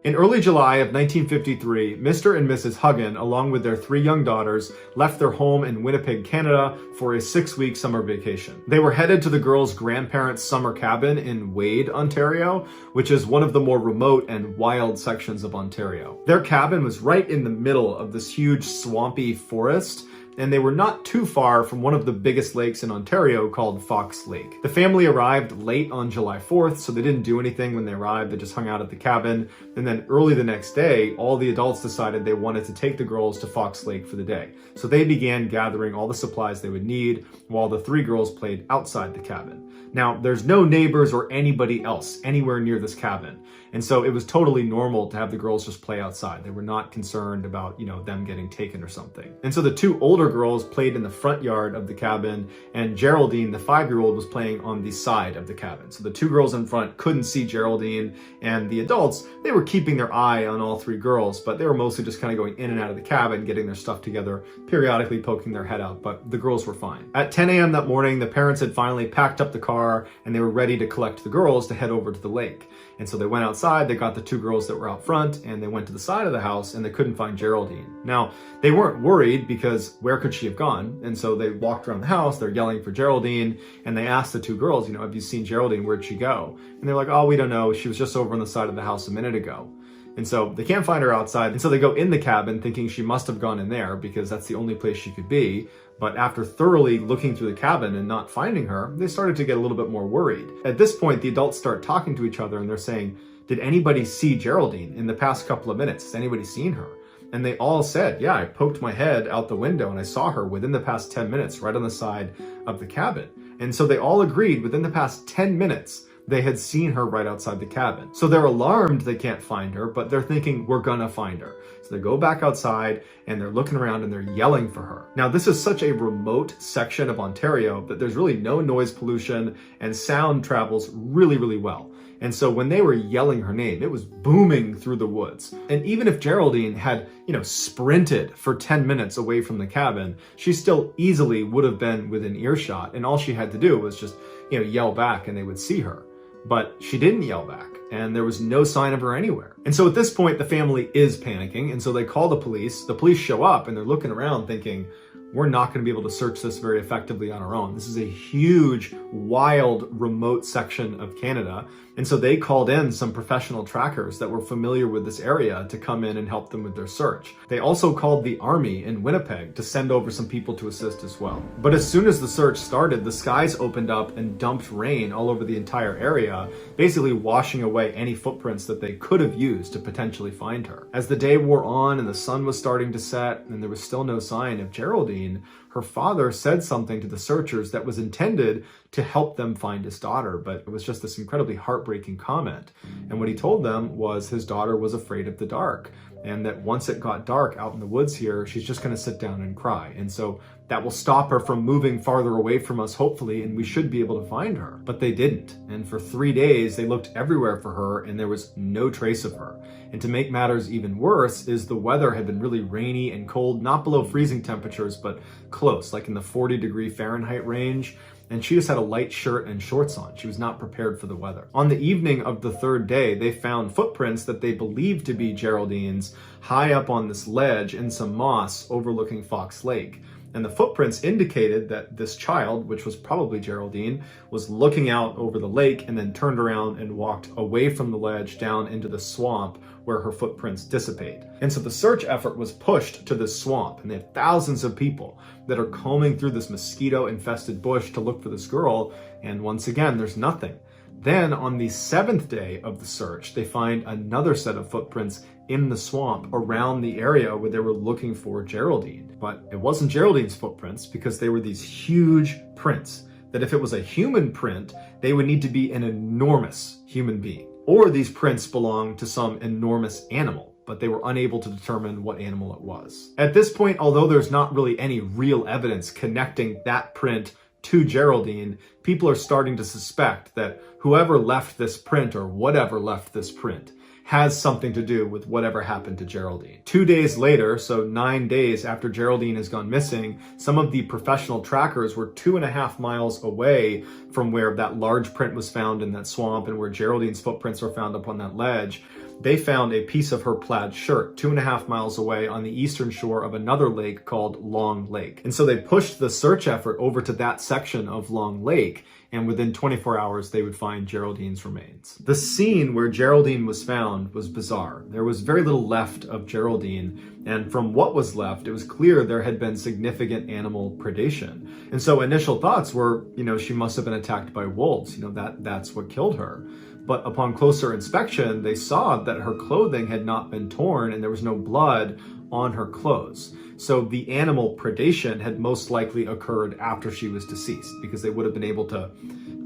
In early July of 1953, Mr. and Mrs. Huggin, along with their 3 young daughters, left their home in Winnipeg, Canada for a 6-week summer vacation. They were headed to the girls' grandparents' summer cabin in Wade, Ontario, which is one of the more remote and wild sections of Ontario. Their cabin was right in the middle of this huge swampy forest, and they were not too far from one of the biggest lakes in Ontario called Fox Lake. The family arrived late on July 4th, so they didn't do anything when they arrived. They just hung out at the cabin. And then early the next day, all the adults decided they wanted to take the girls to Fox Lake for the day. So they began gathering all the supplies they would need while the 3 girls played outside the cabin. Now, there's no neighbors or anybody else anywhere near this cabin. And so it was totally normal to have the girls just play outside. They were not concerned about, them getting taken or something. And so the 2 older girls played in the front yard of the cabin, and Geraldine, the 5-year-old, was playing on the side of the cabin. So the 2 girls in front couldn't see Geraldine, and the adults, they were keeping their eye on all 3 girls, but they were mostly just kind of going in and out of the cabin, getting their stuff together, periodically poking their head out, but the girls were fine. At 10 a.m. that morning, the parents had finally packed up the car, and they were ready to collect the girls to head over to the lake. And so they went outside, they got the 2 girls that were out front, and they went to the side of the house, and they couldn't find Geraldine. Now, they weren't worried because where could she have gone? And so they walked around the house, they're yelling for Geraldine, and they asked the 2 girls, have you seen Geraldine? Where'd she go? And they're like, oh, we don't know. She was just over on the side of the house a minute ago. And so they can't find her outside. And so they go in the cabin thinking she must have gone in there because that's the only place she could be. But after thoroughly looking through the cabin and not finding her, they started to get a little bit more worried. At this point, the adults start talking to each other and they're saying, did anybody see Geraldine in the past couple of minutes? Has anybody seen her? And they all said, yeah, I poked my head out the window and I saw her within the past 10 minutes right on the side of the cabin. And so they all agreed within the past 10 minutes, they had seen her right outside the cabin. So they're alarmed they can't find her, but they're thinking we're gonna find her. So they go back outside and they're looking around and they're yelling for her. Now, this is such a remote section of Ontario that there's really no noise pollution and sound travels really, really well. And so when they were yelling her name, it was booming through the woods. And even if Geraldine had, sprinted for 10 minutes away from the cabin, she still easily would have been within earshot. And all she had to do was just, yell back and they would see her. But she didn't yell back, and there was no sign of her anywhere. And so at this point, the family is panicking, and so they call the police. The police show up, and they're looking around thinking, we're not going to be able to search this very effectively on our own. This is a huge, wild, remote section of Canada. And so they called in some professional trackers that were familiar with this area to come in and help them with their search. They also called the army in Winnipeg to send over some people to assist as well. But as soon as the search started, the skies opened up and dumped rain all over the entire area, basically washing away any footprints that they could have used to potentially find her. As the day wore on and the sun was starting to set and there was still no sign of Geraldine, her father said something to the searchers that was intended to help them find his daughter, but it was just this incredibly heartbreaking comment. And what he told them was his daughter was afraid of the dark, and that once it got dark out in the woods here, she's just going to sit down and cry. And so that will stop her from moving farther away from us, hopefully, and we should be able to find her. But they didn't. And for 3 days, they looked everywhere for her, and there was no trace of her. And to make matters even worse is the weather had been really rainy and cold, not below freezing temperatures, but close, like in the 40-degree Fahrenheit range. And she just had a light shirt and shorts on. She was not prepared for the weather. On the evening of the 3rd day, they found footprints that they believed to be Geraldine's high up on this ledge in some moss overlooking Fox Lake. And the footprints indicated that this child, which was probably Geraldine, was looking out over the lake and then turned around and walked away from the ledge down into the swamp where her footprints dissipate. And so the search effort was pushed to this swamp, and they had thousands of people that are combing through this mosquito-infested bush to look for this girl, and once again, there's nothing. Then on the 7th day of the search, they find another set of footprints in the swamp around the area where they were looking for Geraldine. But it wasn't Geraldine's footprints because they were these huge prints that if it was a human print, they would need to be an enormous human being. Or these prints belonged to some enormous animal, but they were unable to determine what animal it was. At this point, although there's not really any real evidence connecting that print to Geraldine, people are starting to suspect that whoever left this print or whatever left this print has something to do with whatever happened to Geraldine. 2 days later, so 9 days after Geraldine has gone missing, some of the professional trackers were 2.5 miles away from where that large print was found in that swamp and where Geraldine's footprints were found up on that ledge. they found a piece of her plaid shirt 2.5 miles away on the eastern shore of another lake called Long Lake. And so they pushed the search effort over to that section of Long Lake, and within 24 hours, they would find Geraldine's remains. The scene where Geraldine was found was bizarre. There was very little left of Geraldine, and from what was left, it was clear there had been significant animal predation. And so initial thoughts were, she must have been attacked by wolves. That's what killed her. But upon closer inspection, they saw that her clothing had not been torn and there was no blood on her clothes. So the animal predation had most likely occurred after she was deceased, because they would have been able to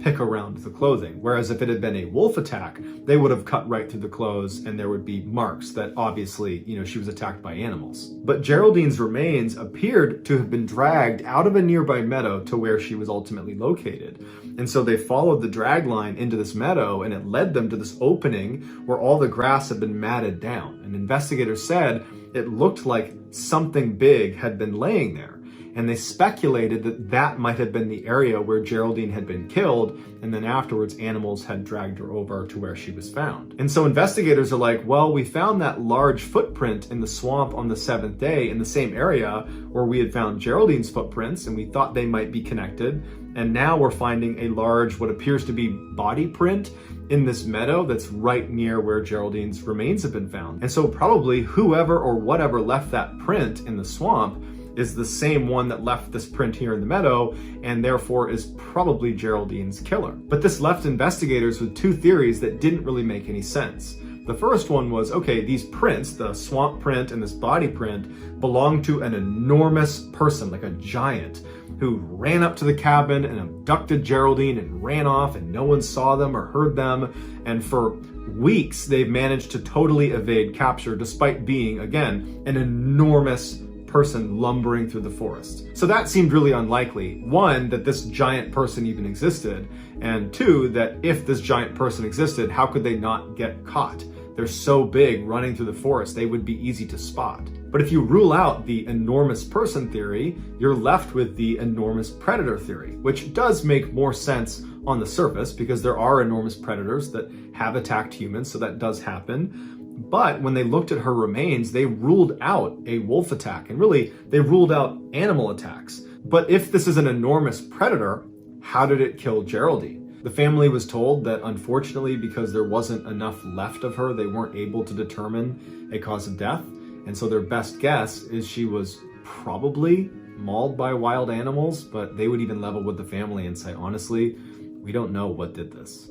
pick around the clothing. Whereas if it had been a wolf attack, they would have cut right through the clothes and there would be marks that obviously, she was attacked by animals. But Geraldine's remains appeared to have been dragged out of a nearby meadow to where she was ultimately located. And so they followed the drag line into this meadow, and it led them to this opening where all the grass had been matted down. And investigators said it looked like something big had been laying there. And they speculated that that might have been the area where Geraldine had been killed, and then afterwards animals had dragged her over to where she was found. And so investigators are like, well, we found that large footprint in the swamp on the 7th day in the same area where we had found Geraldine's footprints, and we thought they might be connected. And now we're finding a large, what appears to be body print in this meadow that's right near where Geraldine's remains have been found. And so probably whoever or whatever left that print in the swamp is the same one that left this print here in the meadow, and therefore is probably Geraldine's killer. But this left investigators with two theories that didn't really make any sense. The first one was, okay, these prints, the swamp print and this body print, belong to an enormous person, like a giant, who ran up to the cabin and abducted Geraldine and ran off, and no one saw them or heard them. And for weeks, they've managed to totally evade capture despite being, again, an enormous person lumbering through the forest. So that seemed really unlikely. One, that this giant person even existed, and two, that if this giant person existed, how could they not get caught? They're so big running through the forest, they would be easy to spot. But if you rule out the enormous person theory, you're left with the enormous predator theory, which does make more sense on the surface because there are enormous predators that have attacked humans, so that does happen. But when they looked at her remains, they ruled out a wolf attack, and really, they ruled out animal attacks. But if this is an enormous predator, how did it kill Geraldine? The family was told that unfortunately, because there wasn't enough left of her, they weren't able to determine a cause of death. And so their best guess is she was probably mauled by wild animals, but they would even level with the family and say, honestly, we don't know what did this.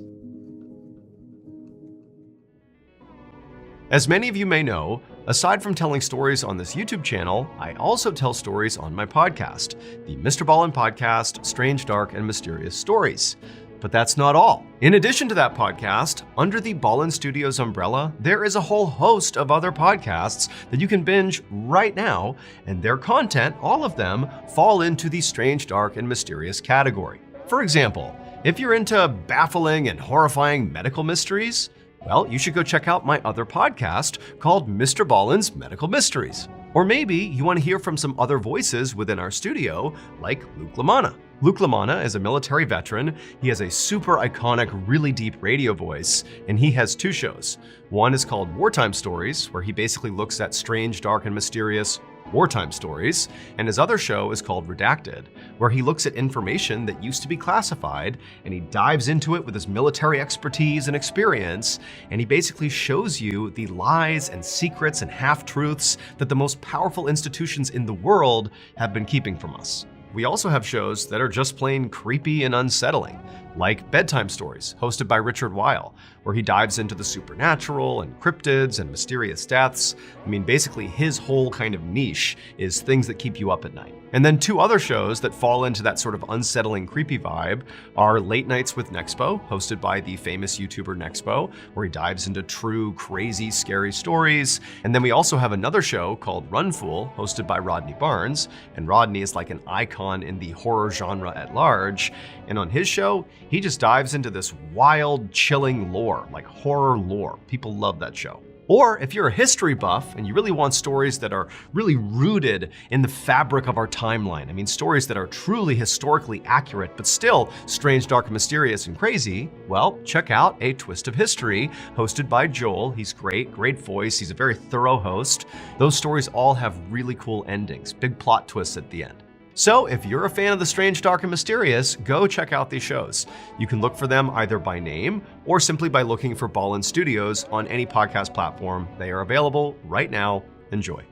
As many of you may know, aside from telling stories on this YouTube channel, I also tell stories on my podcast, the MrBallen Podcast, Strange, Dark, and Mysterious Stories. But that's not all. In addition to that podcast, under the Ballen Studios umbrella, there is a whole host of other podcasts that you can binge right now, and their content, all of them, fall into the Strange, Dark, and Mysterious category. For example, if you're into baffling and horrifying medical mysteries, well, you should go check out my other podcast called MrBallen's Medical Mysteries. Or maybe you want to hear from some other voices within our studio, like Luke LaManna. Luke LaManna is a military veteran. He has a super iconic, really deep radio voice, and he has two shows. One is called Wartime Stories, where he basically looks at strange, dark, and mysterious wartime stories, and his other show is called Redacted, where he looks at information that used to be classified, and he dives into it with his military expertise and experience, and he basically shows you the lies and secrets and half-truths that the most powerful institutions in the world have been keeping from us. We also have shows that are just plain creepy and unsettling, like Bedtime Stories, hosted by Richard Weil, where he dives into the supernatural and cryptids and mysterious deaths. I mean, basically his whole kind of niche is things that keep you up at night. And then two other shows that fall into that sort of unsettling, creepy vibe are Late Nights with Nexpo, hosted by the famous YouTuber Nexpo, where he dives into true, crazy, scary stories. And then we also have another show called Run Fool, hosted by Rodney Barnes. And Rodney is like an icon in the horror genre at large. And on his show, he just dives into this wild, chilling lore, like horror lore. People love that show. Or if you're a history buff and you really want stories that are really rooted in the fabric of our timeline, I mean, stories that are truly historically accurate, but still strange, dark, and mysterious and crazy, well, check out A Twist of History, hosted by Joel. He's great voice. He's a very thorough host. Those stories all have really cool endings, big plot twists at the end. So if you're a fan of the strange, dark, and mysterious, go check out these shows. You can look for them either by name or simply by looking for Ballen Studios on any podcast platform. They are available right now. Enjoy.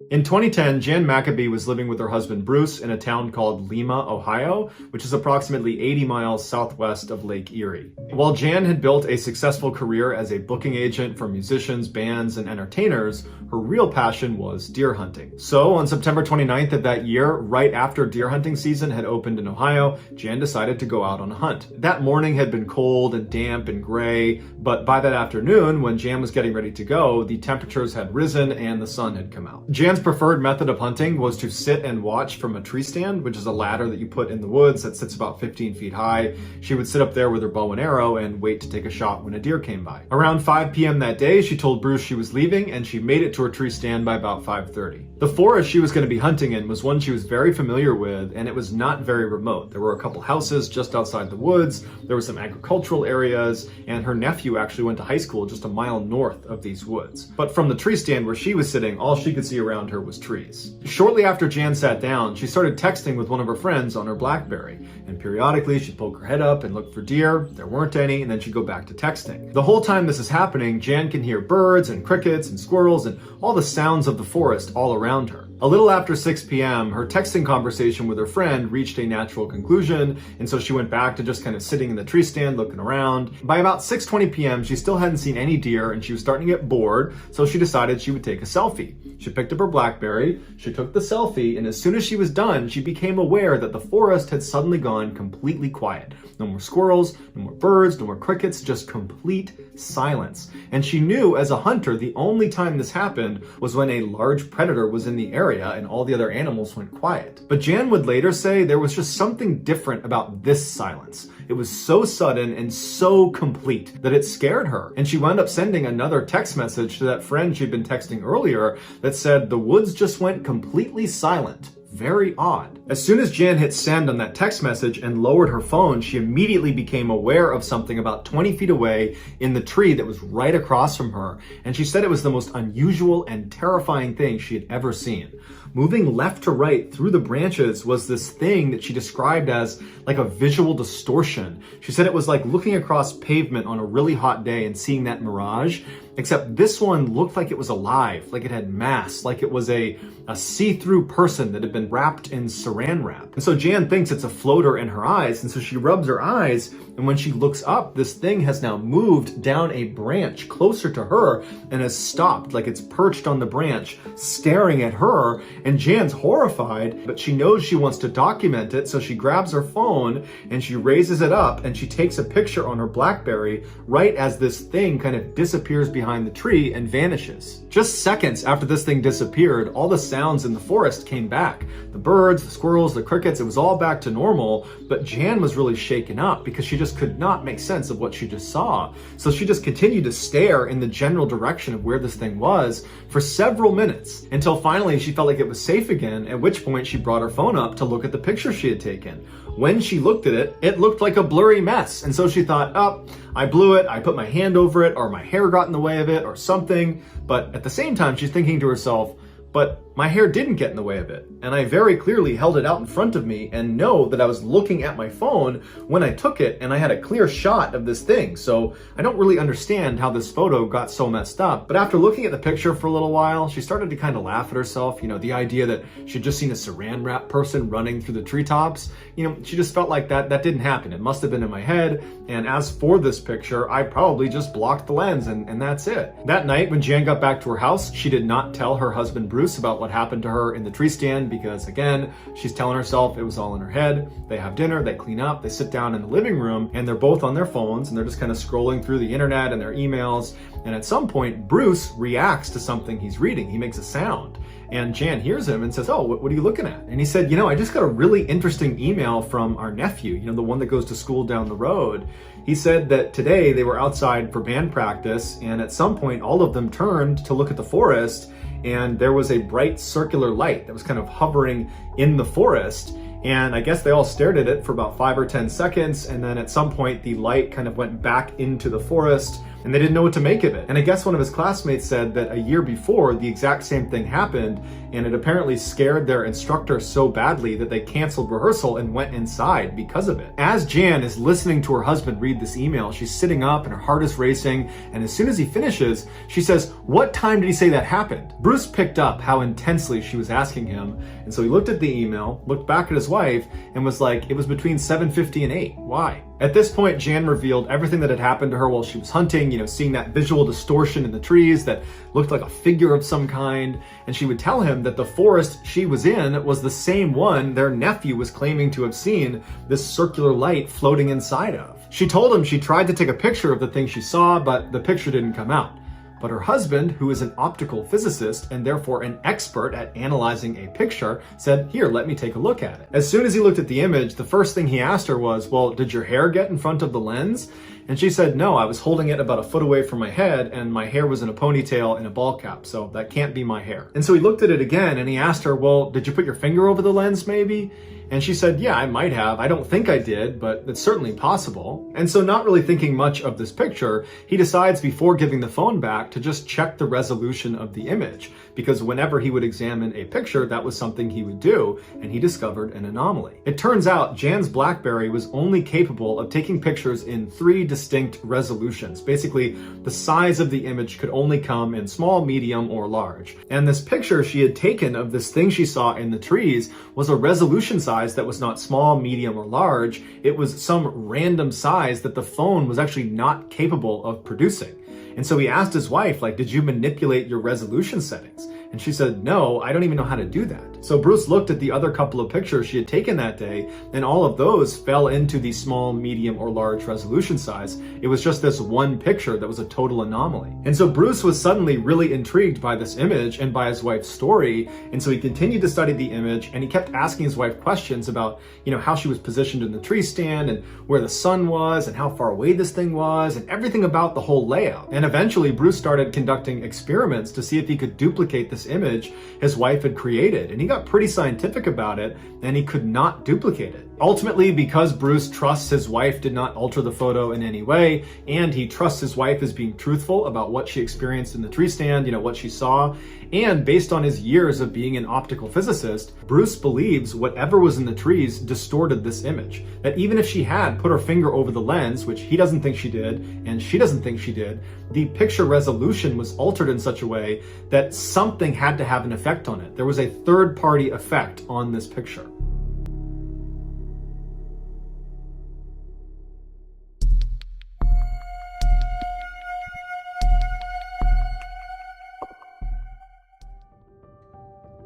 In 2010, Jan Maccabee was living with her husband Bruce in a town called Lima, Ohio, which is approximately 80 miles southwest of Lake Erie. While Jan had built a successful career as a booking agent for musicians, bands, and entertainers, her real passion was deer hunting. So on September 29th of that year, right after deer hunting season had opened in Ohio, Jan decided to go out on a hunt. That morning had been cold and damp and gray, but by that afternoon, when Jan was getting ready to go, the temperatures had risen and the sun had come out. Jan's preferred method of hunting was to sit and watch from a tree stand, which is a ladder that you put in the woods that sits about 15 feet high. She would sit up there with her bow and arrow and wait to take a shot when a deer came by. Around 5 p.m. that day, she told Bruce she was leaving, and she made it to her tree stand by about 5:30. The forest she was going to be hunting in was one she was very familiar with, and it was not very remote. There were a couple houses just outside the woods, there were some agricultural areas, and her nephew actually went to high school just a mile north of these woods. But from the tree stand where she was sitting, all she could see around her was trees. Shortly after Jan sat down, she started texting with one of her friends on her BlackBerry, and periodically she'd poke her head up and look for deer. There weren't any, and then she'd go back to texting. The whole time this is happening, Jan can hear birds and crickets and squirrels and all the sounds of the forest all around her. A little after 6 p.m., her texting conversation with her friend reached a natural conclusion, and so she went back to just kind of sitting in the tree stand looking around. By about 6:20 p.m., she still hadn't seen any deer, and she was starting to get bored, so she decided she would take a selfie. She picked up her BlackBerry, she took the selfie, and as soon as she was done, she became aware that the forest had suddenly gone completely quiet. No more squirrels, no more birds, no more crickets, just complete silence. And she knew as a hunter, the only time this happened was when a large predator was in the area and all the other animals went quiet. But Jan would later say there was just something different about this silence. It was so sudden and so complete that it scared her. And she wound up sending another text message to that friend she'd been texting earlier that said, "The woods just went completely silent. Very odd." As soon as Jan hit send on that text message and lowered her phone, she immediately became aware of something about 20 feet away in the tree that was right across from her. And she said it was the most unusual and terrifying thing she had ever seen. Moving left to right through the branches was this thing that she described as like a visual distortion. She said it was like looking across pavement on a really hot day and seeing that mirage, except this one looked like it was alive, like it had mass, like it was a see-through person that had been wrapped in saran wrap. And so Jan thinks it's a floater in her eyes, and so she rubs her eyes, and when she looks up, this thing has now moved down a branch closer to her and has stopped, like it's perched on the branch, staring at her, and Jan's horrified, but she knows she wants to document it, so she grabs her phone and she raises it up and she takes a picture on her BlackBerry right as this thing kind of disappears behind the tree and vanishes. Just seconds after this thing disappeared, all the sounds in the forest came back. The birds, the squirrels, the crickets, it was all back to normal, but Jan was really shaken up because she just could not make sense of what she just saw. So she just continued to stare in the general direction of where this thing was for several minutes until finally she felt like it was safe again, at which point she brought her phone up to look at the picture she had taken. When she looked at it, it looked like a blurry mess, and so she thought, oh, I blew it, I put my hand over it, or my hair got in the way of it, or something. But at the same time, she's thinking to herself, but my hair didn't get in the way of it, and I very clearly held it out in front of me and know that I was looking at my phone when I took it, and I had a clear shot of this thing, so I don't really understand how this photo got so messed up. But after looking at the picture for a little while, she started to kind of laugh at herself, the idea that she'd just seen a saran wrap person running through the treetops. She just felt like that didn't happen. It must have been in my head, and as for this picture, I probably just blocked the lens, and that's it. That night, when Jan got back to her house, she did not tell her husband Bruce about what happened to her in the tree stand because, again, she's telling herself it was all in her head. They have dinner, they clean up, they sit down in the living room, and they're both on their phones, and they're just kind of scrolling through the internet and their emails. And at some point, Bruce reacts to something he's reading. He makes a sound. And Jan hears him and says, "Oh, what are you looking at?" And he said, "I just got a really interesting email from our nephew, the one that goes to school down the road. He said that today they were outside for band practice, and at some point all of them turned to look at the forest, and there was a bright circular light that was kind of hovering in the forest. And I guess they all stared at it for about 5 or 10 seconds, and then at some point the light kind of went back into the forest, and they didn't know what to make of it." And I guess one of his classmates said that a year before, the exact same thing happened, and it apparently scared their instructor so badly that they canceled rehearsal and went inside because of it. As Jan is listening to her husband read this email, she's sitting up and her heart is racing, and as soon as he finishes, she says, "What time did he say that happened?" Bruce picked up how intensely she was asking him, and so he looked at the email, looked back at his wife, and was like, "It was between 7:50 and 8. Why?" At this point, Jan revealed everything that had happened to her while she was hunting, seeing that visual distortion in the trees that looked like a figure of some kind, and she would tell him that the forest she was in was the same one their nephew was claiming to have seen this circular light floating inside of. She told him she tried to take a picture of the thing she saw, but the picture didn't come out. But her husband, who is an optical physicist and therefore an expert at analyzing a picture, said, "Here, let me take a look at it." As soon as he looked at the image, the first thing he asked her was, "Well, did your hair get in front of the lens?" And she said, "No, I was holding it about a foot away from my head, and my hair was in a ponytail and a ball cap, so that can't be my hair." And so he looked at it again and he asked her, "Well, did you put your finger over the lens maybe?" And she said, "Yeah, I might have. I don't think I did, but it's certainly possible." And so, not really thinking much of this picture, he decides before giving the phone back to just check the resolution of the image, because whenever he would examine a picture, that was something he would do, and he discovered an anomaly. It turns out Jan's BlackBerry was only capable of taking pictures in 3 distinct resolutions. Basically, the size of the image could only come in small, medium, or large. And this picture she had taken of this thing she saw in the trees was a resolution size that was not small, medium, or large. It was some random size that the phone was actually not capable of producing. And so he asked his wife, "Did you manipulate your resolution settings?" And she said, "No, I don't even know how to do that." So Bruce looked at the other couple of pictures she had taken that day, and all of those fell into the small, medium, or large resolution size. It was just this one picture that was a total anomaly. And so Bruce was suddenly really intrigued by this image and by his wife's story, and so he continued to study the image, and he kept asking his wife questions about, how she was positioned in the tree stand, and where the sun was, and how far away this thing was, and everything about the whole layout. And eventually, Bruce started conducting experiments to see if he could duplicate this image his wife had created, and he got pretty scientific about it, and he could not duplicate it. Ultimately, because Bruce trusts his wife did not alter the photo in any way, and he trusts his wife as being truthful about what she experienced in the tree stand, what she saw, and based on his years of being an optical physicist, Bruce believes whatever was in the trees distorted this image. That even if she had put her finger over the lens, which he doesn't think she did, and she doesn't think she did, the picture resolution was altered in such a way that something had to have an effect on it. There was a third-party effect on this picture.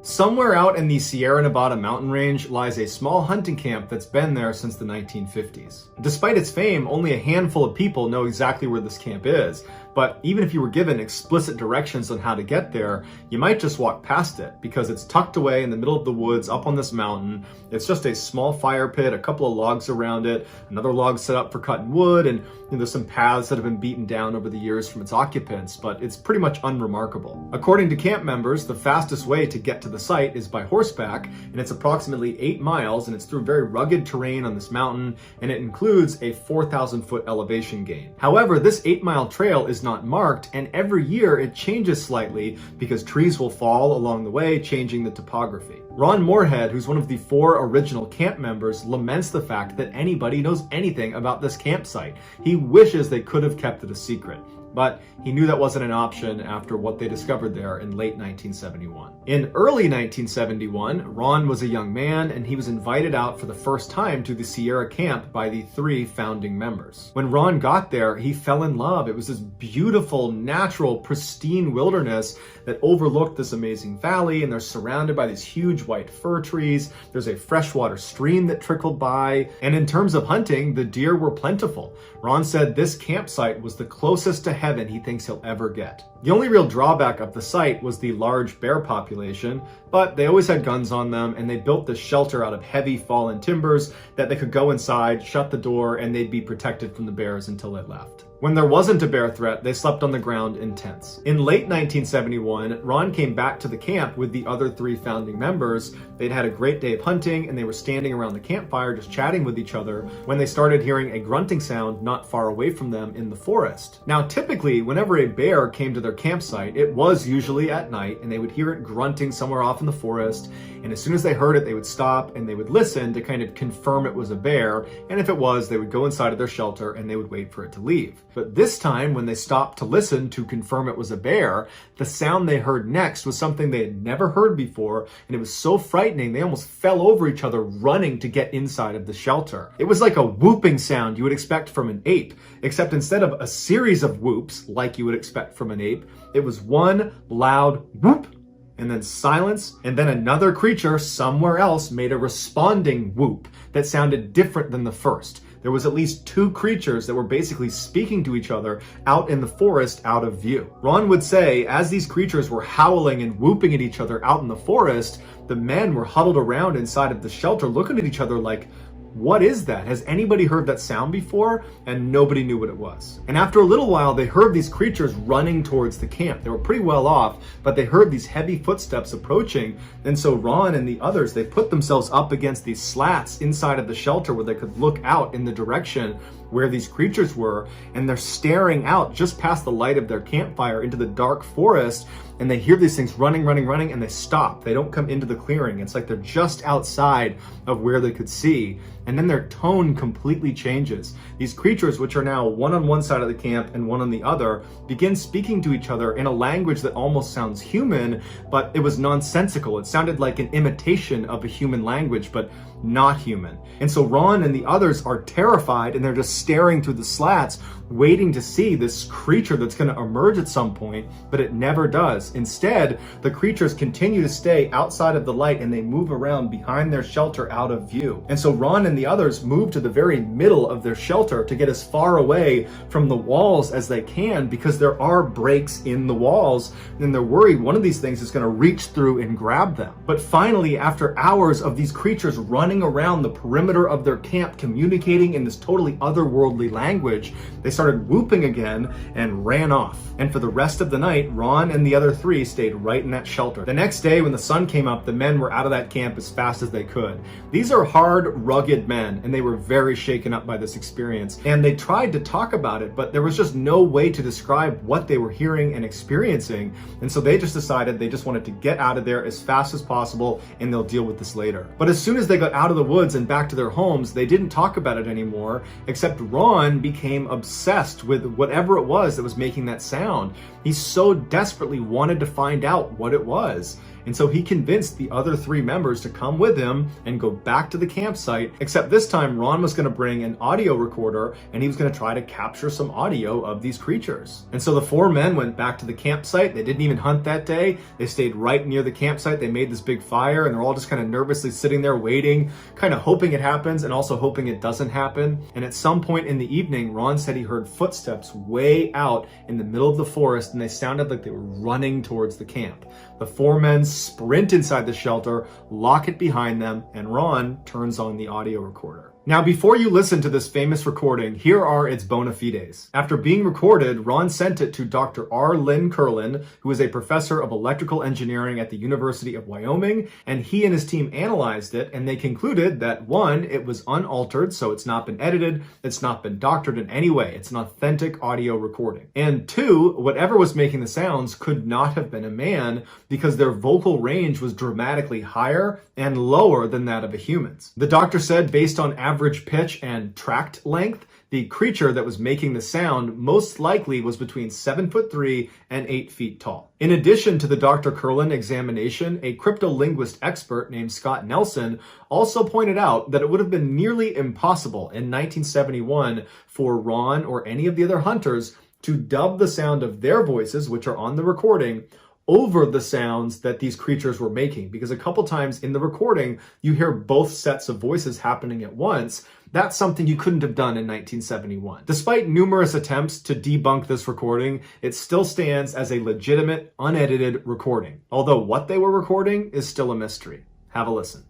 Somewhere out in the Sierra Nevada mountain range lies a small hunting camp that's been there since the 1950s. Despite its fame, only a handful of people know exactly where this camp is, but even if you were given explicit directions on how to get there, you might just walk past it because it's tucked away in the middle of the woods up on this mountain. It's just a small fire pit, a couple of logs around it, another log set up for cutting wood, and there's some paths that have been beaten down over the years from its occupants, but it's pretty much unremarkable. According to camp members, the fastest way to get to the site is by horseback, and it's approximately 8 miles, and it's through very rugged terrain on this mountain, and it includes a 4,000-foot elevation gain. However, this 8-mile trail is not marked, and every year it changes slightly because trees will fall along the way, changing the topography. Ron Moorhead, who's one of the 4 original camp members, laments the fact that anybody knows anything about this campsite. He wishes they could have kept it a secret. But he knew that wasn't an option after what they discovered there in late 1971. In early 1971, Ron was a young man, and he was invited out for the first time to the Sierra camp by the 3 founding members. When Ron got there, he fell in love. It was this beautiful, natural, pristine wilderness that overlooked this amazing valley, and they're surrounded by these huge white fir trees. There's a freshwater stream that trickled by, and in terms of hunting, the deer were plentiful. Ron said this campsite was the closest to heaven he thinks he'll ever get. The only real drawback of the site was the large bear population, but they always had guns on them, and they built this shelter out of heavy fallen timbers that they could go inside, shut the door, and they'd be protected from the bears until they left. When there wasn't a bear threat, they slept on the ground in tents. In late 1971, Ron came back to the camp with the other 3 founding members. They'd had a great day of hunting, and they were standing around the campfire just chatting with each other when they started hearing a grunting sound not far away from them in the forest. Now, typically, whenever a bear came to their campsite, it was usually at night, and they would hear it grunting somewhere off in the forest, and as soon as they heard it, they would stop and they would listen to kind of confirm it was a bear, and if it was, they would go inside of their shelter and they would wait for it to leave. But this time, when they stopped to listen to confirm it was a bear, the sound they heard next was something they had never heard before, and it was so frightening they almost fell over each other running to get inside of the shelter. It was like a whooping sound you would expect from an ape, except instead of a series of whoops like you would expect from an ape, it was one loud whoop, and then silence, and then another creature somewhere else made a responding whoop that sounded different than the first. There was at least 2 creatures that were basically speaking to each other out in the forest out of view. Ron would say, as these creatures were howling and whooping at each other out in the forest, the men were huddled around inside of the shelter looking at each other like, what is that? Has anybody heard that sound before? And nobody knew what it was. And after a little while, they heard these creatures running towards the camp. They were pretty well off, but they heard these heavy footsteps approaching. And so Ron and the others, they put themselves up against these slats inside of the shelter where they could look out in the direction where these creatures were, and they're staring out just past the light of their campfire into the dark forest, and they hear these things running, and they stop. They don't come into the clearing. It's like they're just outside of where they could see, and then their tone completely changes. These creatures, which are now one on one side of the camp and one on the other, begin speaking to each other in a language that almost sounds human, but it was nonsensical. It sounded like an imitation of a human language, but not human. And so Ron and the others are terrified, and they're just staring through the slats, waiting to see this creature that's going to emerge at some point, but it never does. Instead, the creatures continue to stay outside of the light, and they move around behind their shelter out of view. And so Ron and the others move to the very middle of their shelter to get as far away from the walls as they can, because there are breaks in the walls, and they're worried one of these things is going to reach through and grab them. But finally, after hours of these creatures running around the perimeter of their camp, communicating in this totally otherworldly language, they started whooping again and ran off. And for the rest of the night, Ron and the other 3 stayed right in that shelter. The next day, when the sun came up, the men were out of that camp as fast as they could. These are hard, rugged men, and they were very shaken up by this experience. And they tried to talk about it, but there was just no way to describe what they were hearing and experiencing. And so they just decided they just wanted to get out of there as fast as possible, and they'll deal with this later. But as soon as they got out of the woods and back to their homes, they didn't talk about it anymore, except Ron became obsessed with whatever it was that was making that sound. He so desperately wanted to find out what it was. And so he convinced the other 3 members to come with him and go back to the campsite, except this time Ron was going to bring an audio recorder, and he was going to try to capture some audio of these creatures. And so the 4 men went back to the campsite. They didn't even hunt that day. They stayed right near the campsite. They made this big fire, and they're all just kind of nervously sitting there waiting, kind of hoping it happens and also hoping it doesn't happen. And at some point in the evening, Ron said he heard footsteps way out in the middle of the forest, and they sounded like they were running towards the camp. The 4 men sprint inside the shelter, lock it behind them, and Ron turns on the audio recorder. Now, before you listen to this famous recording, here are its bona fides. After being recorded, Ron sent it to Dr. R. Lynn Curlin, who is a professor of electrical engineering at the University of Wyoming, and he and his team analyzed it, and they concluded that 1, it was unaltered, so it's not been edited, it's not been doctored in any way, it's an authentic audio recording. And 2, whatever was making the sounds could not have been a man, because their vocal range was dramatically higher and lower than that of a human's. The doctor said, based on average pitch and tract length, the creature that was making the sound most likely was between 7'3" and 8 feet tall. In addition to the Dr. Curlin examination, a cryptolinguist expert named Scott Nelson also pointed out that it would have been nearly impossible in 1971 for Ron or any of the other hunters to dub the sound of their voices, which are on the recording, over the sounds that these creatures were making, because a couple times in the recording, you hear both sets of voices happening at once. That's something you couldn't have done in 1971. Despite numerous attempts to debunk this recording, it still stands as a legitimate, unedited recording. Although what they were recording is still a mystery. Have a listen.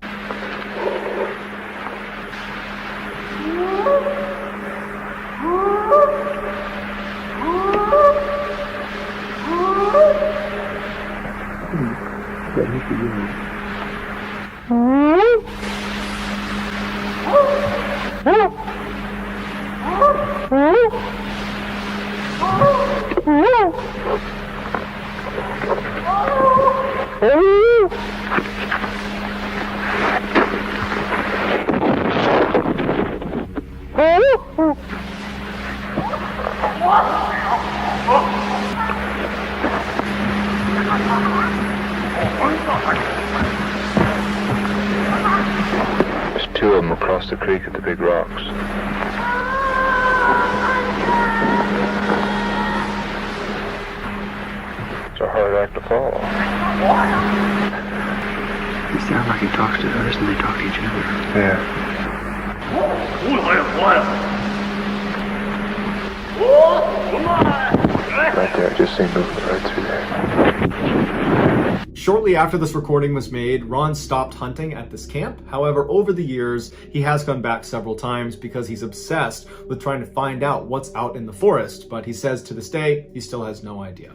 There's two of them across the creek at the big rocks. It's a hard act to follow. It sounds like he talks to us and they talk to each other. Yeah. Right there, I just seen movement right through there. Shortly after this recording was made, Ron stopped hunting at this camp. However, over the years, he has gone back several times because he's obsessed with trying to find out what's out in the forest. But he says to this day, he still has no idea.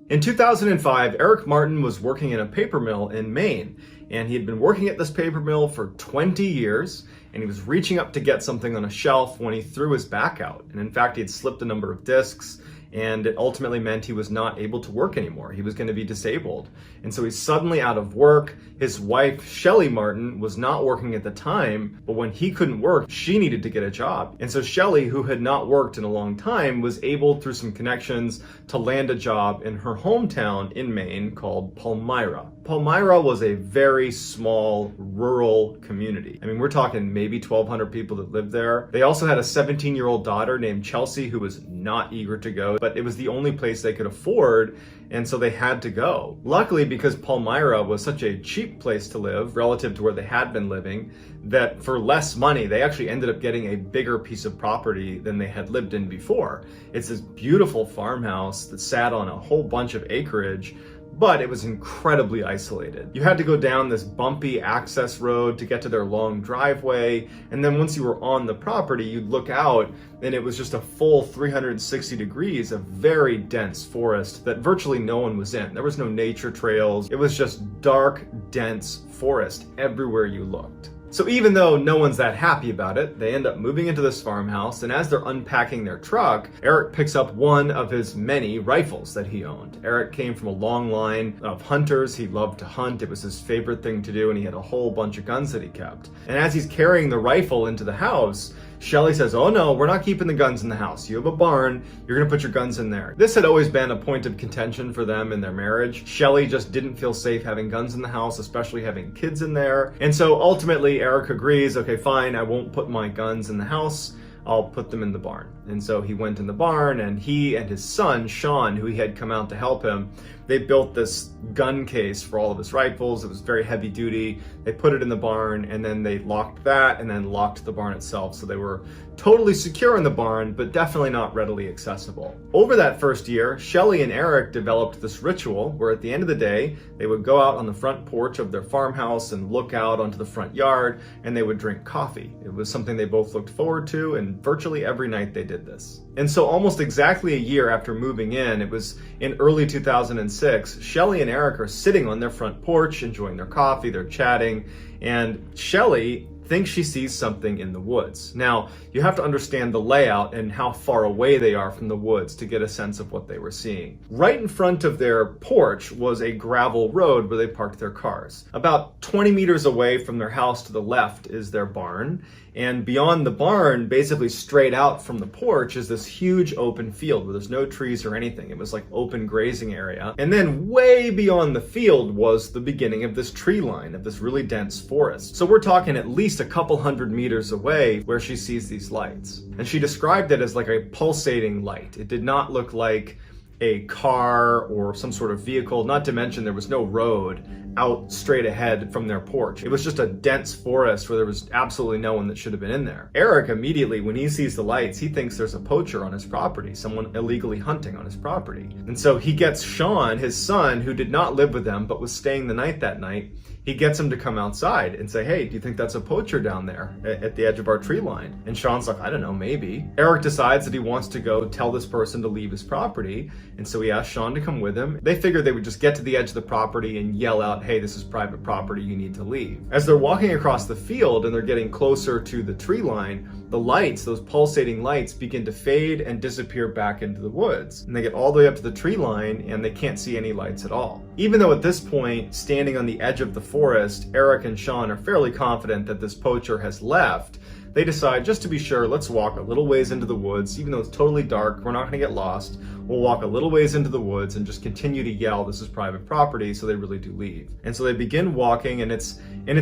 In 2005, Eric Martin was working in a paper mill in Maine, and he had been working at this paper mill for 20 years, and he was reaching up to get something on a shelf when he threw his back out. And in fact, he had slipped a number of discs, and it ultimately meant he was not able to work anymore. He was going to be disabled. And so he's suddenly out of work. His wife, Shelly Martin, was not working at the time, but when he couldn't work, she needed to get a job. And so Shelly, who had not worked in a long time, was able, through some connections, to land a job in her hometown in Maine called Palmyra. Palmyra was a very small rural community. I mean, we're talking maybe 1,200 people that lived there. They also had a 17-year-old daughter named Chelsea who was not eager to go, but it was the only place they could afford, and so they had to go. Luckily, because Palmyra was such a cheap place to live relative to where they had been living, that for less money, they actually ended up getting a bigger piece of property than they had lived in before. It's this beautiful farmhouse that sat on a whole bunch of acreage, but it was incredibly isolated. You had to go down this bumpy access road to get to their long driveway, and then once you were on the property, you'd look out and it was just a full 360 degrees of very dense forest that virtually no one was in. There was no nature trails. It was just dark, dense forest everywhere you looked. So even though no one's that happy about it, they end up moving into this farmhouse, and as they're unpacking their truck, Eric picks up one of his many rifles that he owned. Eric came from a long line of hunters. He loved to hunt. It was his favorite thing to do, and he had a whole bunch of guns that he kept. And as he's carrying the rifle into the house, Shelly says, "Oh no, we're not keeping the guns in the house. You have a barn, you're gonna put your guns in there." This had always been a point of contention for them in their marriage. Shelly just didn't feel safe having guns in the house, especially having kids in there. And so ultimately Eric agrees, okay, fine, I won't put my guns in the house. I'll put them in the barn. And so he went in the barn, and he and his son, Sean, who he had come out to help him, they built this gun case for all of his rifles. It was very heavy duty. They put it in the barn, and then they locked that and then locked the barn itself. So they were totally secure in the barn, but definitely not readily accessible. Over that first year, Shelly and Eric developed this ritual where at the end of the day, they would go out on the front porch of their farmhouse and look out onto the front yard, and they would drink coffee. It was something they both looked forward to, and virtually every night they did this. And so almost exactly a year after moving in, it was in early 2006, Shelly and Eric are sitting on their front porch, enjoying their coffee, they're chatting, and Shelly thinks she sees something in the woods. Now, you have to understand the layout and how far away they are from the woods to get a sense of what they were seeing. Right in front of their porch was a gravel road where they parked their cars. About 20 meters away from their house to the left is their barn, and beyond the barn, basically straight out from the porch, is this huge open field where there's no trees or anything. It was like open grazing area. And then way beyond the field was the beginning of this tree line, of this really dense forest. So we're talking at least a couple hundred meters away where she sees these lights. And she described it as like a pulsating light. It did not look like a car or some sort of vehicle, not to mention there was no road out straight ahead from their porch. It was just a dense forest where there was absolutely no one that should have been in there. Eric immediately, when he sees the lights, he thinks there's a poacher on his property, someone illegally hunting on his property. And so he gets Sean, his son, who did not live with them but was staying the night that night, he gets him to come outside and say, hey, do you think that's a poacher down there at the edge of our tree line? And Sean's like, I don't know, maybe. Eric decides that he wants to go tell this person to leave his property. And so he asks Sean to come with him. They figured they would just get to the edge of the property and yell out, hey, this is private property, you need to leave. As they're walking across the field and they're getting closer to the tree line, the lights, those pulsating lights, begin to fade and disappear back into the woods. And they get all the way up to the tree line and they can't see any lights at all. Even though at this point, standing on the edge of the forest, Eric and Sean are fairly confident that this poacher has left, they decide, just to be sure, let's walk a little ways into the woods. Even though it's totally dark, we're not going to get lost. We'll walk a little ways into the woods and just continue to yell, this is private property, so they really do leave. And so they begin walking, and it's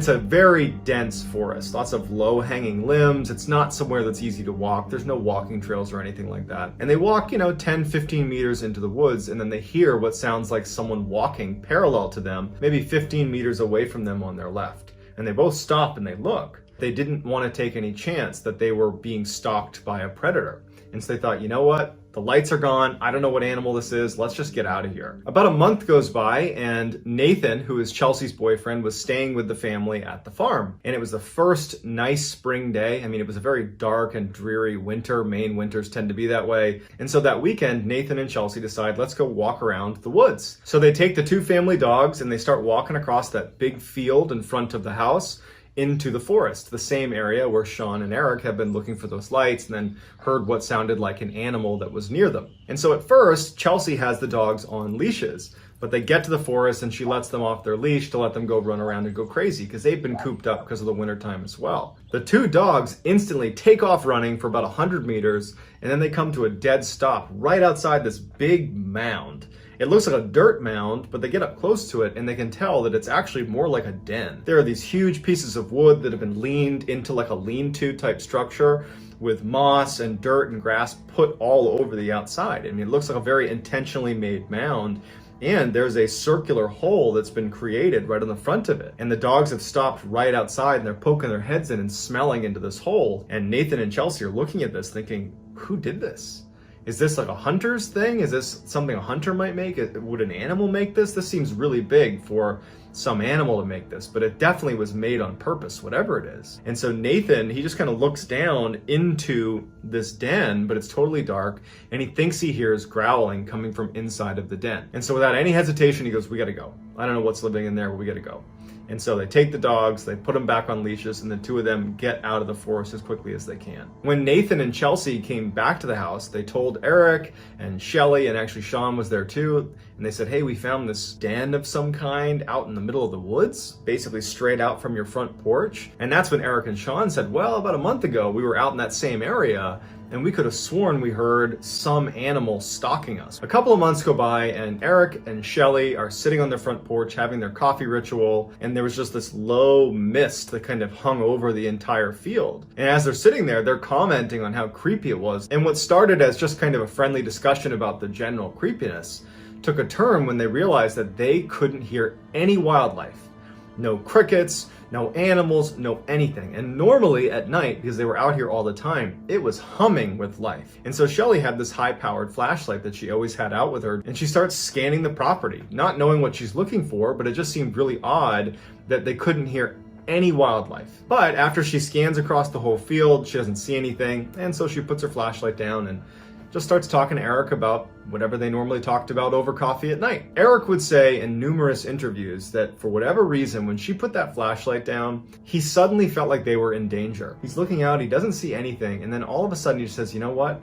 a very dense forest. Lots of low-hanging limbs. It's not somewhere that's easy to walk. There's no walking trails or anything like that. And they walk, 10, 15 meters into the woods, and then they hear what sounds like someone walking parallel to them, maybe 15 meters away from them on their left. And they both stop and they look. They didn't want to take any chance that they were being stalked by a predator. And so they thought, you know what? The lights are gone. I don't know what animal this is. Let's just get out of here. About a month goes by and Nathan, who is Chelsea's boyfriend, was staying with the family at the farm. And it was the first nice spring day. I mean, it was a very dark and dreary winter. Maine winters tend to be that way. And so that weekend, Nathan and Chelsea decide, let's go walk around the woods. So they take the two family dogs and they start walking across that big field in front of the house into the forest, the same area where Sean and Eric have been looking for those lights and then heard what sounded like an animal that was near them. And so at first, Chelsea has the dogs on leashes, but they get to the forest and she lets them off their leash to let them go run around and go crazy because they've been cooped up because of the wintertime as well. The two dogs instantly take off running for about 100 meters and then they come to a dead stop right outside this big mound. It looks like a dirt mound, but they get up close to it and they can tell that it's actually more like a den. There are these huge pieces of wood that have been leaned into like a lean-to type structure with moss and dirt and grass put all over the outside. I mean, it looks like a very intentionally made mound. And there's a circular hole that's been created right on the front of it. And the dogs have stopped right outside and they're poking their heads in and smelling into this hole. And Nathan and Chelsea are looking at this thinking, who did this? Is this like a hunter's thing? Is this something a hunter might make? Would an animal make this? This seems really big for some animal to make this, but it definitely was made on purpose, whatever it is. And so Nathan, he just kind of looks down into this den, but it's totally dark, and he thinks he hears growling coming from inside of the den. And so without any hesitation, he goes, we gotta go. I don't know what's living in there, but we gotta go. And so they take the dogs, they put them back on leashes, and the two of them get out of the forest as quickly as they can. When Nathan and Chelsea came back to the house, they told Eric and Shelly, and actually Sean was there too, and they said, hey, we found this den of some kind out in the middle of the woods, basically straight out from your front porch. And that's when Eric and Sean said, well, about a month ago, we were out in that same area, and we could have sworn we heard some animal stalking us. A couple of months go by and Eric and Shelly are sitting on their front porch having their coffee ritual, and there was just this low mist that kind of hung over the entire field. And as they're sitting there, they're commenting on how creepy it was. And what started as just kind of a friendly discussion about the general creepiness took a turn when they realized that they couldn't hear any wildlife. No crickets, no animals, no anything. And normally at night, because they were out here all the time, it was humming with life. And so Shelly had this high-powered flashlight that she always had out with her, and she starts scanning the property, not knowing what she's looking for, but it just seemed really odd that they couldn't hear any wildlife. But after she scans across the whole field, she doesn't see anything, and so she puts her flashlight down and just starts talking to Eric about whatever they normally talked about over coffee at night. Eric would say in numerous interviews that for whatever reason, when she put that flashlight down, he suddenly felt like they were in danger. He's looking out, he doesn't see anything, and then all of a sudden he just says, you know what?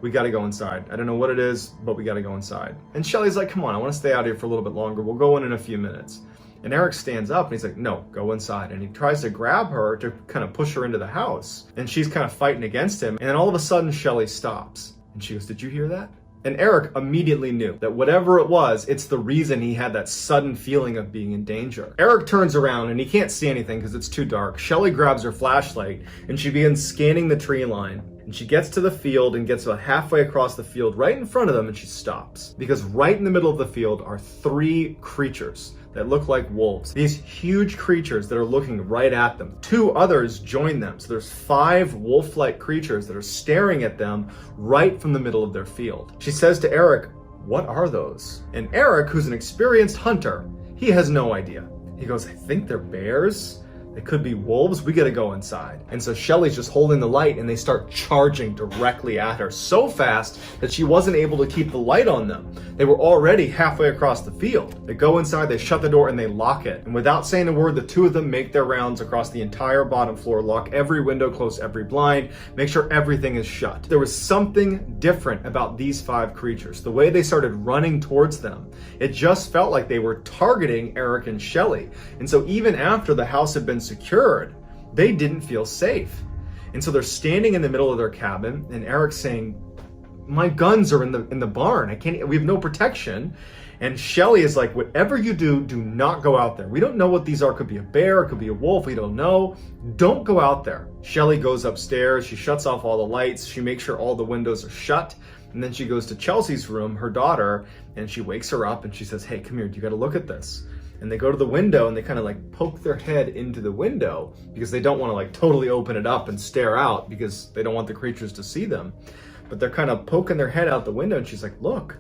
We gotta go inside. I don't know what it is, but we gotta go inside. And Shelly's like, come on, I wanna stay out here for a little bit longer. We'll go in a few minutes. And Eric stands up and he's like, no, go inside. And he tries to grab her to kind of push her into the house. And she's kind of fighting against him. And then all of a sudden, Shelly stops. And she goes, did you hear that? And Eric immediately knew that whatever it was, it's the reason he had that sudden feeling of being in danger. Eric turns around and he can't see anything because it's too dark. Shelly grabs her flashlight and she begins scanning the tree line. And she gets to the field and gets about halfway across the field right in front of them, and she stops. Because right in the middle of the field are 3 creatures that look like wolves. These huge creatures that are looking right at them. 2 others join them. So there's 5 wolf-like creatures that are staring at them right from the middle of their field. She says to Eric, what are those? And Eric, who's an experienced hunter, he has no idea. He goes, I think they're bears. They could be wolves. We gotta go inside. And so Shelly's just holding the light and they start charging directly at her so fast that she wasn't able to keep the light on them. They were already halfway across the field. They go inside, they shut the door and they lock it. And without saying a word, the 2 of them make their rounds across the entire bottom floor, lock every window, close every blind, make sure everything is shut. There was something different about these 5 creatures. The way they started running towards them, it just felt like they were targeting Eric and Shelly. And so even after the house had been secured, they didn't feel safe. And so they're standing in the middle of their cabin and Eric's saying, my guns are in the barn. We have no protection. And Shelly is like, whatever you do not go out there. We don't know what these are. It could be a bear, it could be a wolf, we don't know. Don't go out there. Shelly goes upstairs, she shuts off all the lights, she makes sure all the windows are shut. And then she goes to Chelsea's room, her daughter, and she wakes her up and she says, hey, come here, you gotta look at this. And they go to the window and they kind of like poke their head into the window because they don't want to like totally open it up and stare out because they don't want the creatures to see them. But they're kind of poking their head out the window and she's like, look.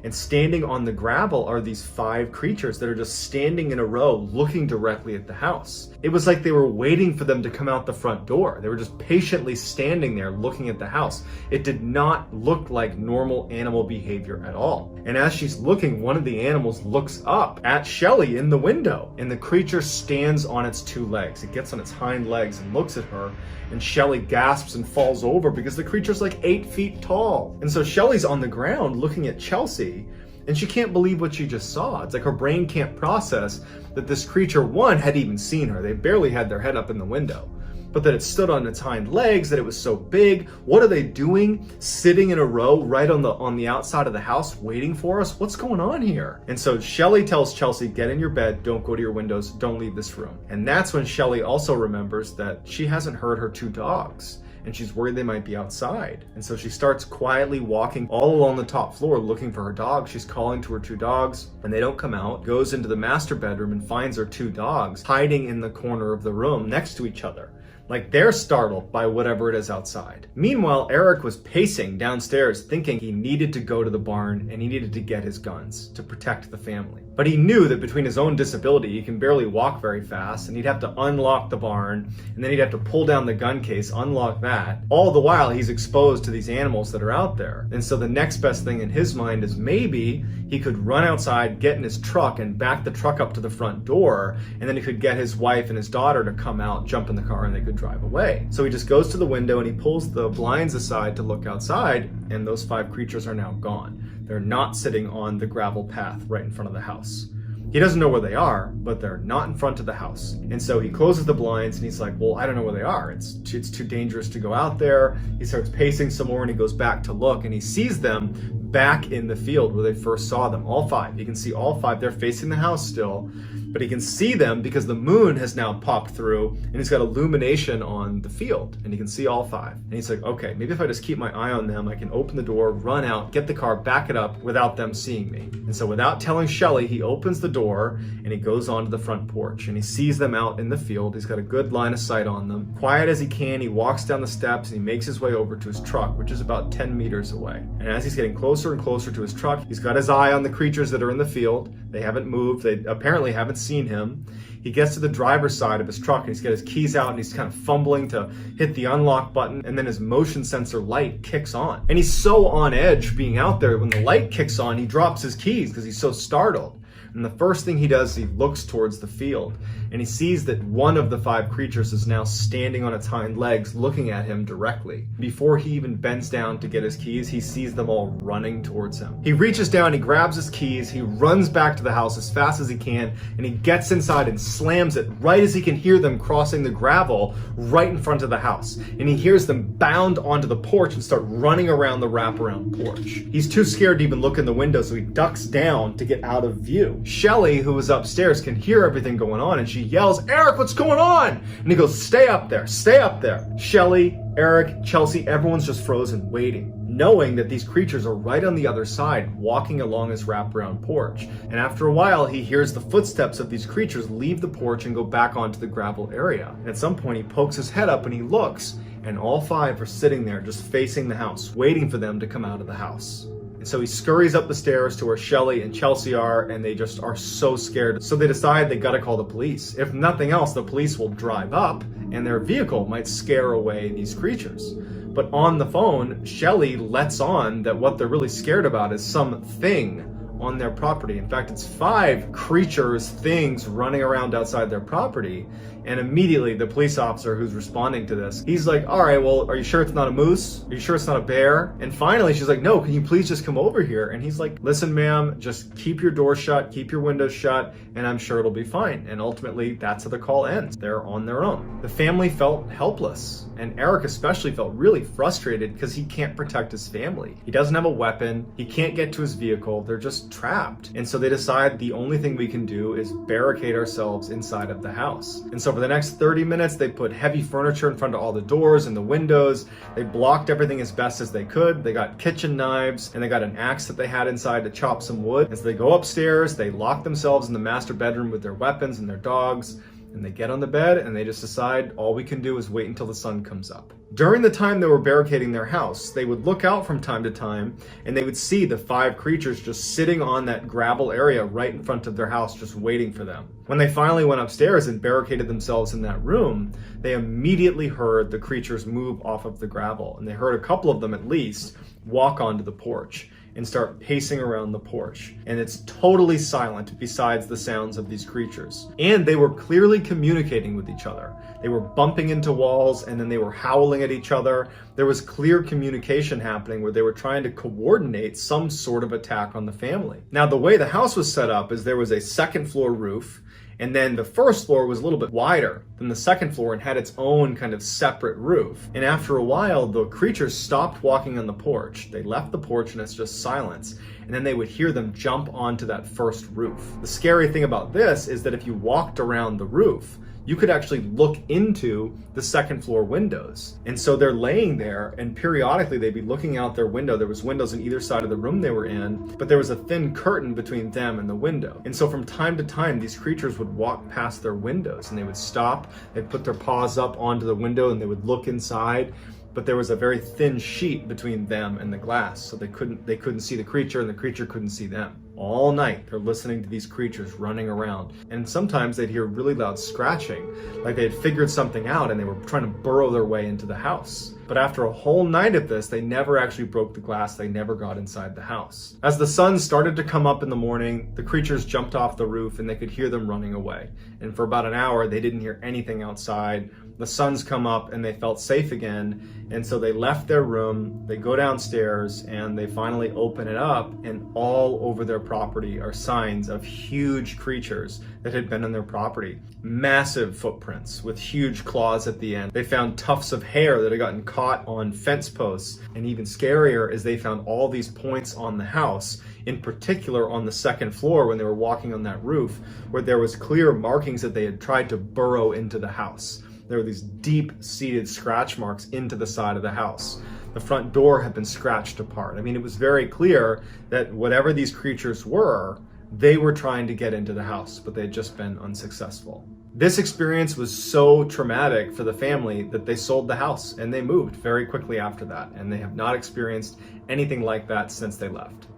And standing on the gravel are these 5 creatures that are just standing in a row looking directly at the house. It was like they were waiting for them to come out the front door. They were just patiently standing there looking at the house. It did not look like normal animal behavior at all. And as she's looking, one of the animals looks up at Shelly in the window, and the creature stands on its 2 legs. It gets on its hind legs and looks at her, and Shelly gasps and falls over because the creature's like 8 feet tall. And so Shelly's on the ground looking at Chelsea, and she can't believe what she just saw. It's like her brain can't process that this creature, one, had even seen her. They barely had their head up in the window. But that it stood on its hind legs, that it was so big. What are they doing? Sitting in a row right on the outside of the house waiting for us? What's going on here? And so Shelly tells Chelsea, get in your bed, don't go to your windows, don't leave this room. And that's when Shelly also remembers that she hasn't heard her 2 dogs. And she's worried they might be outside. And so she starts quietly walking all along the top floor looking for her dogs. She's calling to her 2 dogs and they don't come out. Goes into the master bedroom and finds her 2 dogs hiding in the corner of the room next to each other. Like they're startled by whatever it is outside. Meanwhile, Eric was pacing downstairs thinking he needed to go to the barn and he needed to get his guns to protect the family. But he knew that between his own disability, he can barely walk very fast and he'd have to unlock the barn and then he'd have to pull down the gun case, unlock that. All the while he's exposed to these animals that are out there. And so the next best thing in his mind is maybe he could run outside, get in his truck and back the truck up to the front door, and then he could get his wife and his daughter to come out, jump in the car, and they could drive away. So he just goes to the window and he pulls the blinds aside to look outside, and those 5 creatures are now gone. They're not sitting on the gravel path right in front of the house. He doesn't know where they are, but they're not in front of the house. And so he closes the blinds and he's like, well, I don't know where they are. It's too dangerous to go out there. He starts pacing some more and he goes back to look and he sees them back in the field where they first saw them, all 5. You can see all 5. They're facing the house still, but he can see them because the moon has now popped through and he's got illumination on the field and he can see all 5. And he's like, okay, maybe if I just keep my eye on them, I can open the door, run out, get the car, back it up without them seeing me. And so without telling Shelly, he opens the door and he goes onto the front porch and he sees them out in the field. He's got a good line of sight on them. Quiet as he can, he walks down the steps and he makes his way over to his truck, which is about 10 meters away. And as he's getting closer and closer to his truck, he's got his eye on the creatures that are in the field. They haven't moved. They apparently haven't seen him. He gets to the driver's side of his truck and he's got his keys out and he's kind of fumbling to hit the unlock button, and then his motion sensor light kicks on. And he's so on edge being out there, when the light kicks on, he drops his keys because he's so startled. And the first thing he does, he looks towards the field and he sees that one of the 5 creatures is now standing on its hind legs looking at him directly. Before he even bends down to get his keys, he sees them all running towards him. He reaches down, he grabs his keys, he runs back to the house as fast as he can, and he gets inside and slams it right as he can hear them crossing the gravel right in front of the house. And he hears them bound onto the porch and start running around the wraparound porch. He's too scared to even look in the window, so he ducks down to get out of view. Shelly, who was upstairs, can hear everything going on, and she yells, "Eric, what's going on?" And he goes, "Stay up there, stay up there." Shelly, Eric, Chelsea, everyone's just frozen waiting, knowing that these creatures are right on the other side, walking along his wraparound porch. And after a while, he hears the footsteps of these creatures leave the porch and go back onto the gravel area. And at some point, he pokes his head up and he looks, and all 5 are sitting there just facing the house, waiting for them to come out of the house. And so he scurries up the stairs to where Shelly and Chelsea are, and they just are so scared. So they decide they gotta call the police. If nothing else, the police will drive up and their vehicle might scare away these creatures. But on the phone, Shelly lets on that what they're really scared about is something on their property. In fact, it's 5 creatures, things running around outside their property. And immediately the police officer who's responding to this, he's like, "All right, well, are you sure it's not a moose? Are you sure it's not a bear?" And finally she's like, "No, can you please just come over here?" And he's like, "Listen, ma'am, just keep your door shut, keep your windows shut, and I'm sure it'll be fine." And ultimately that's how the call ends. They're on their own. The family felt helpless, and Eric especially felt really frustrated because he can't protect his family. He doesn't have a weapon, he can't get to his vehicle, they're just trapped. And so they decide the only thing we can do is barricade ourselves inside of the house. And so for the next 30 minutes, they put heavy furniture in front of all the doors and the windows. They blocked everything as best as they could. They got kitchen knives and they got an axe that they had inside to chop some wood. As they go upstairs, they lock themselves in the master bedroom with their weapons and their dogs. And they get on the bed and they just decide all we can do is wait until the sun comes up. During the time they were barricading their house, they would look out from time to time and they would see the 5 creatures just sitting on that gravel area right in front of their house, just waiting for them. When they finally went upstairs and barricaded themselves in that room, they immediately heard the creatures move off of the gravel, and they heard a couple of them at least walk onto the porch and start pacing around the porch. And it's totally silent besides the sounds of these creatures. And they were clearly communicating with each other. They were bumping into walls and then they were howling at each other. There was clear communication happening where they were trying to coordinate some sort of attack on the family. Now, the way the house was set up is there was a second floor roof, and then the first floor was a little bit wider than the second floor and had its own kind of separate roof. And after a while, the creatures stopped walking on the porch. They left the porch and it's just silence. And then they would hear them jump onto that first roof. The scary thing about this is that if you walked around the roof, you could actually look into the second floor windows. And so they're laying there and periodically they'd be looking out their window. There was windows on either side of the room they were in, but there was a thin curtain between them and the window. And so from time to time, these creatures would walk past their windows and they would stop, they'd put their paws up onto the window and they would look inside. But there was a very thin sheet between them and the glass, so they couldn't see the creature and the creature couldn't see them. All night they're listening to these creatures running around, and sometimes they'd hear really loud scratching, like they had figured something out and they were trying to burrow their way into the house. But after a whole night of this, they never actually broke the glass, they never got inside the house. As the sun started to come up in the morning, the creatures jumped off the roof and they could hear them running away. And for about an hour, they didn't hear anything outside. The sun's come up and they felt safe again. And so they left their room, they go downstairs and they finally open it up, and all over their property are signs of huge creatures that had been on their property. Massive footprints with huge claws at the end. They found tufts of hair that had gotten caught on fence posts. And even scarier is they found all these points on the house, in particular on the second floor when they were walking on that roof, where there was clear markings that they had tried to burrow into the house. There were these deep-seated scratch marks into the side of the house. The front door had been scratched apart. I mean, it was very clear that whatever these creatures were, they were trying to get into the house, but they had just been unsuccessful. This experience was so traumatic for the family that they sold the house and they moved very quickly after that, and they have not experienced anything like that since they left.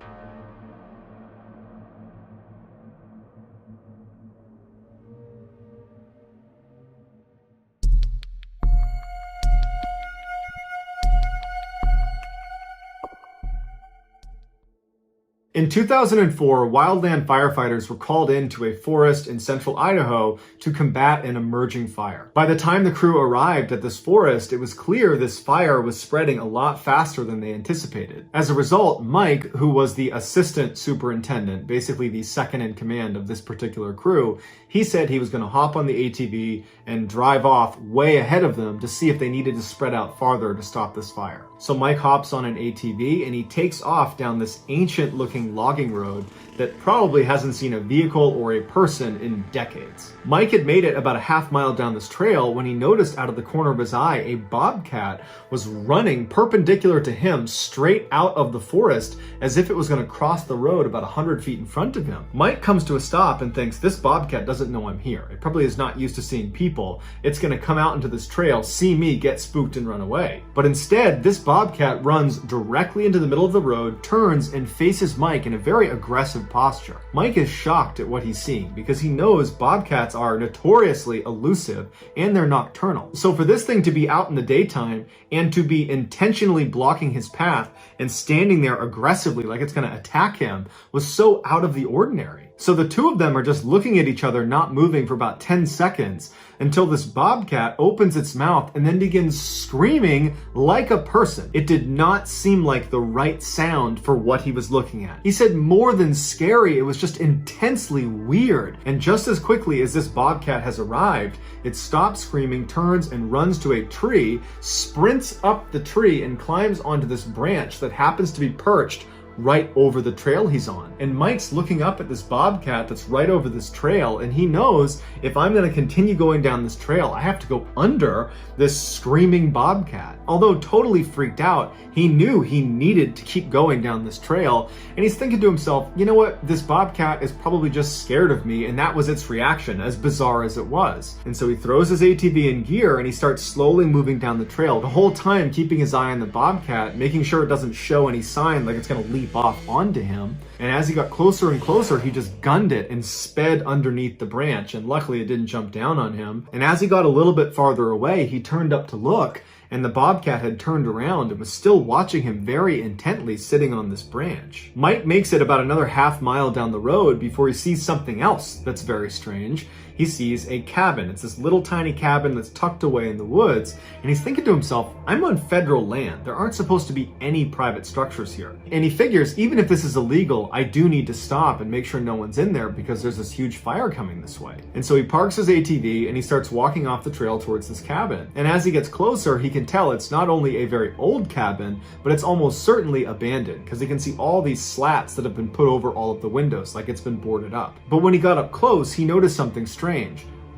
In 2004, wildland firefighters were called into a forest in central Idaho to combat an emerging fire. By the time the crew arrived at this forest, it was clear this fire was spreading a lot faster than they anticipated. As a result, Mike, who was the assistant superintendent, basically the second in command of this particular crew, he said he was going to hop on the ATV and drive off way ahead of them to see if they needed to spread out farther to stop this fire. So Mike hops on an ATV and he takes off down this ancient looking logging road that probably hasn't seen a vehicle or a person in decades. Mike had made it about a half mile down this trail when he noticed out of the corner of his eye a bobcat was running perpendicular to him straight out of the forest as if it was going to cross the road about 100 feet in front of him. Mike comes to a stop and thinks, this bobcat doesn't know I'm here. It probably is not used to seeing people. It's going to come out into this trail, see me, get spooked, and run away. But instead, this bobcat runs directly into the middle of the road, turns, and faces Mike in a very aggressive posture. Mike is shocked at what he's seeing because he knows bobcats are notoriously elusive and they're nocturnal. So for this thing to be out in the daytime and to be intentionally blocking his path and standing there aggressively like it's going to attack him was so out of the ordinary. So the two of them are just looking at each other, not moving for about 10 seconds until this bobcat opens its mouth and then begins screaming like a person. It did not seem like the right sound for what he was looking at. He said more than scary, it was just intensely weird. And just as quickly as this bobcat has arrived, it stops screaming, turns and runs to a tree, sprints up the tree and climbs onto this branch that happens to be perched right over the trail he's on. And Mike's looking up at this bobcat that's right over this trail, and he knows if I'm going to continue going down this trail, I have to go under this screaming bobcat. Although totally freaked out, he knew he needed to keep going down this trail, and he's thinking to himself, you know what, this bobcat is probably just scared of me, and that was its reaction, as bizarre as it was. And so he throws his ATV in gear and he starts slowly moving down the trail, the whole time keeping his eye on the bobcat, making sure it doesn't show any sign like it's going to leap off onto him. And as he got closer and closer, he just gunned it and sped underneath the branch, and luckily it didn't jump down on him. And as he got a little bit farther away, he turned up to look, and the bobcat had turned around and was still watching him very intently sitting on this branch. Mike makes it about another half mile down the road before he sees something else that's very strange. He sees a cabin. It's this little tiny cabin that's tucked away in the woods, and he's thinking to himself, I'm on federal land. There aren't supposed to be any private structures here. And he figures, even if this is illegal, I do need to stop and make sure no one's in there because there's this huge fire coming this way. And so he parks his ATV and he starts walking off the trail towards this cabin. And as he gets closer, he can tell it's not only a very old cabin, but it's almost certainly abandoned because he can see all these slats that have been put over all of the windows, like it's been boarded up. But when he got up close, he noticed something strange.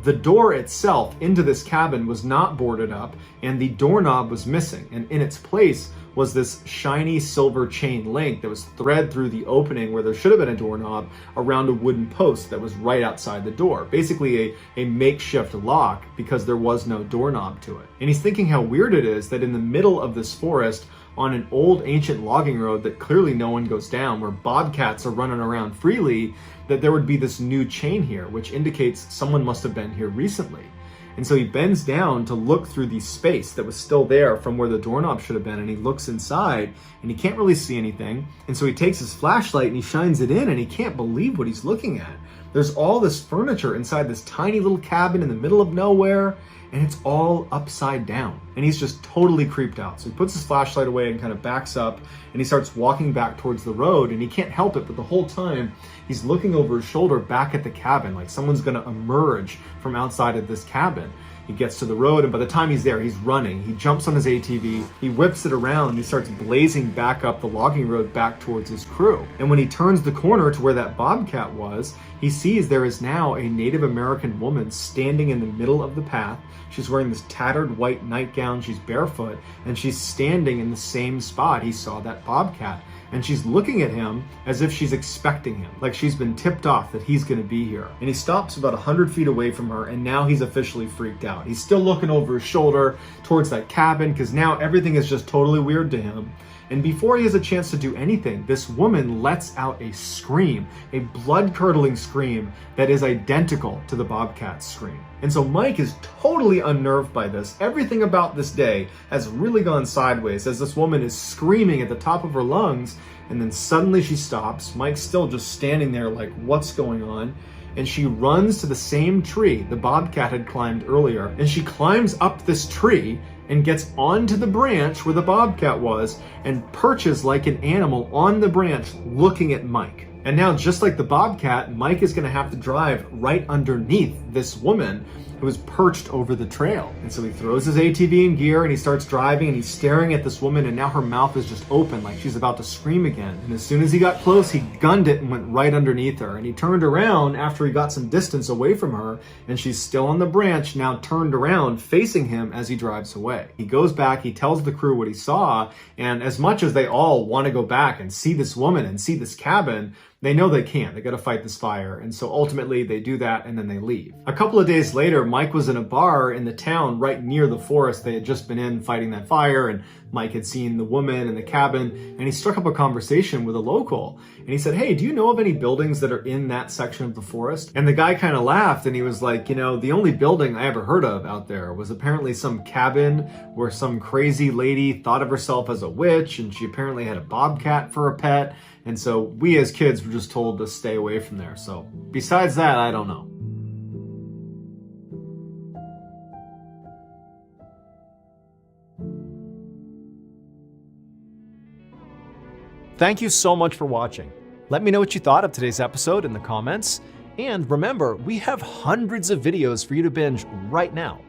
The door itself into this cabin was not boarded up, and the doorknob was missing, and in its place was this shiny silver chain link that was thread through the opening where there should have been a doorknob around a wooden post that was right outside the door. Basically a makeshift lock because there was no doorknob to it. And he's thinking how weird it is that in the middle of this forest, on an old ancient logging road that clearly no one goes down, where bobcats are running around freely, that there would be this new chain here, which indicates someone must have been here recently. And so he bends down to look through the space that was still there from where the doorknob should have been, and he looks inside and he can't really see anything. And so he takes his flashlight and he shines it in, and he can't believe what he's looking at. There's all this furniture inside this tiny little cabin in the middle of nowhere, and it's all upside down. And he's just totally creeped out. So he puts his flashlight away and kind of backs up, and he starts walking back towards the road, and he can't help it, but the whole time he's looking over his shoulder back at the cabin, like someone's gonna emerge from outside of this cabin. He gets to the road, and by the time he's there, he's running. He jumps on his ATV, he whips it around, and he starts blazing back up the logging road back towards his crew. And when he turns the corner to where that bobcat was, he sees there is now a Native American woman standing in the middle of the path. She's wearing this tattered white nightgown, she's barefoot, and she's standing in the same spot he saw that bobcat. And she's looking at him as if she's expecting him, like she's been tipped off that he's gonna be here. And he stops about 100 feet away from her, and now he's officially freaked out. He's still looking over his shoulder towards that cabin, because now everything is just totally weird to him. And before he has a chance to do anything, this woman lets out a scream, a blood-curdling scream that is identical to the bobcat's scream. And so Mike is totally unnerved by this. Everything about this day has really gone sideways as this woman is screaming at the top of her lungs, and then suddenly she stops. Mike's still just standing there like, what's going on? And she runs to the same tree the bobcat had climbed earlier, and she climbs up this tree and gets onto the branch where the bobcat was and perches like an animal on the branch looking at Mike. And now, just like the bobcat, Mike is going to have to drive right underneath this woman who is perched over the trail. And so he throws his ATV in gear and he starts driving, and he's staring at this woman, and now her mouth is just open like she's about to scream again. And as soon as he got close, he gunned it and went right underneath her. And he turned around after he got some distance away from her, and she's still on the branch, now turned around facing him as he drives away. He goes back, he tells the crew what he saw, and as much as they all want to go back and see this woman and see this cabin, they know they can't. They got to fight this fire. And so ultimately they do that, and then they leave. A couple of days later, Mike was in a bar in the town right near the forest they had just been in fighting that fire, and Mike had seen the woman in the cabin, and he struck up a conversation with a local. And he said, hey, do you know of any buildings that are in that section of the forest? And the guy kind of laughed, and he was like, you know, the only building I ever heard of out there was apparently some cabin where some crazy lady thought of herself as a witch, and she apparently had a bobcat for a pet. And so we as kids were just told to stay away from there. So besides that, I don't know. Thank you so much for watching. Let me know what you thought of today's episode in the comments. And remember, we have hundreds of videos for you to binge right now.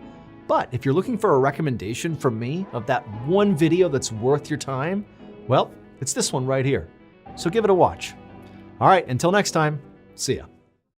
But if you're looking for a recommendation from me of that one video that's worth your time, well, it's this one right here. So give it a watch. All right, until next time, see ya.